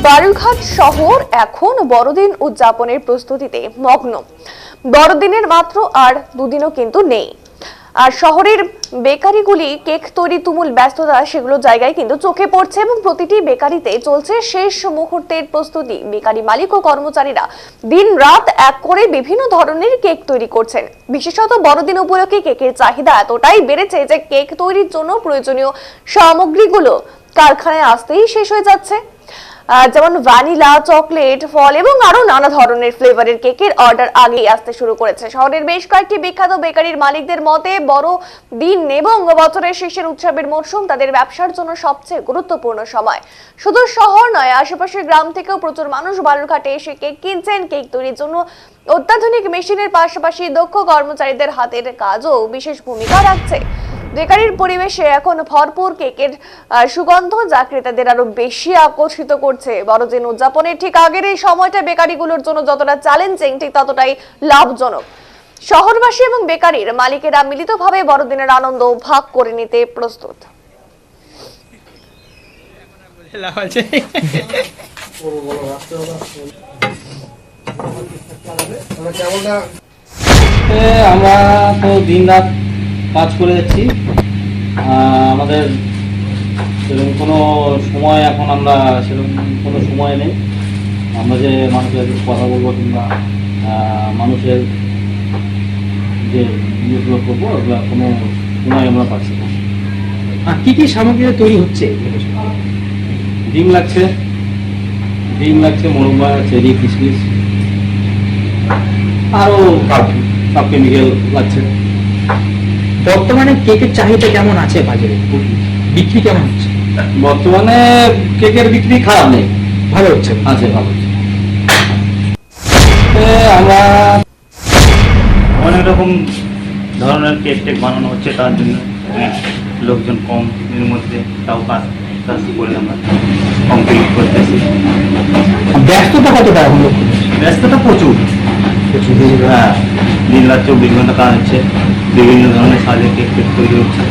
বালুরঘাট শহর এখন বড়দিন উদযাপনের প্রস্তুতিতে মগ্ন। বড়দিনের মাত্র আর দুদিনও কিন্তু নেই। আর শহরের বেকারিগুলি কেক তৈরি তুমুল ব্যস্ততা সেগুলো জায়গায় কিন্তু চোখে পড়ছে এবং প্রতিটি বেকারিতে চলছে শেষ মুহূর্তের প্রস্তুতি। বেকারি মালিক ও কর্মচারীরা দিন রাত এক করে বিভিন্ন ধরনের কেক তৈরি করছেন। বিশেষত বড়দিন উপলক্ষে কেকের চাহিদা এতটাই বেড়েছে যে কেক তৈরির জন্য প্রয়োজনীয় সামগ্রীগুলো কারখানায় আসতেই শেষ হয়ে যাচ্ছে। যেমন ভ্যানিলা, চকলেট, ফল এবং আরো নানা ধরনের ফ্লেভারের কেকের অর্ডার আগেই আসতে শুরু করেছে। শহরের বেশ কয়েকটি বিখ্যাত বেকারির মালিকদের মতে বড় দিন এবং বছরের শেষের উৎসবের মরশুম তাদের ব্যবসার জন্য সবচেয়ে গুরুত্বপূর্ণ সময়। শুধু শহর নয়, আশেপাশের গ্রাম থেকেও প্রচুর মানুষ বালুরঘাটে এসে কেক কিনছেন। কেক তৈরির জন্য অত্যাধুনিক মেশিনের পাশাপাশি দক্ষ কর্মচারীদের হাতের কাজও বিশেষ ভূমিকা রাখছে। বেকারির পরিবেশে এখন ভরপুর কেকের সুগন্ধ যা ক্রেতাদের আরো বেশি আকর্ষিত করছে। বড়দিন উদযাপনের ঠিক আগের এই সময়টা বেকারিগুলোর জন্য যতটা চ্যালেঞ্জিং ঠিক ততটাই লাভজনক। শহরবাসী এবং বেকারির মালিকেরা মিলিতভাবে বড়দিনের আনন্দ ভাগ করে নিতে প্রস্তুত। আমরা তো দিন রাত কাজ করে যাচ্ছি। আমাদের সেরকম কোনো সময় এখন আমরা সেরকম কোনো সময় নেই। আমরা যে মানুষের কথা বলবো কিংবা মানুষের যে ইয়েগুলো করবো ওগুলো কোনো সময় আমরা পাচ্ছি না। আর কী কী সামগ্রী তৈরি হচ্ছে? ডিম লাগছে, মোরব্বা, চেরি, কিশমিশ, আরও সব কেমিক্যাল লাগছে। বর্তমানে কেকের চাহিদা কেমন আছে বাজারে? বিক্রি কেমন হচ্ছে? বর্তমানে কেকের বিক্রি খারাপ নেই, ভালো হচ্ছে, আছে ভালো হচ্ছে। আমরা অনেক রকম ধরনের কেক টেক বানানো হচ্ছে, তার জন্য লোকজন কম এর মধ্যে তাও কাজ করে আমরা কমপ্লিট করতেছি। ব্যস্ততা কতটা এখন? ব্যস্ততা প্রচুর। হ্যাঁ, দিন রাত 24 ঘন্টা কাজ হচ্ছে, বিভিন্ন ধরনের সাজে কেক তৈরি হচ্ছে।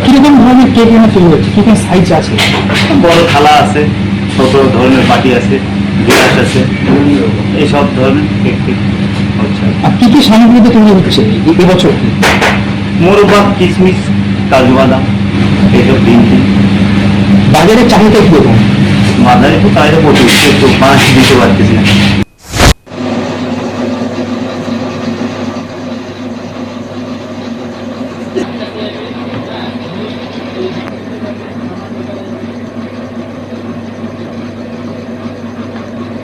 কিরকম ধরনের কেক এখানে তৈরি হচ্ছে? কি কি সাইজ আছে? বড় থালা আছে, ছোট ধরনের বাটি আছে, গ্লাস আছে, এইসব ধরনের কেক হচ্ছে। আর কি কি সামগ্রীতে তৈরি হচ্ছে এবছর? মোরব্বা, কিশমিশ, কাজু বাদাম, এইসব ডিম। বাজারের চাহিদা কিরকম? বাজারে তো তাই প্রচুর, একটু মাছ দিতে পারতেছি না।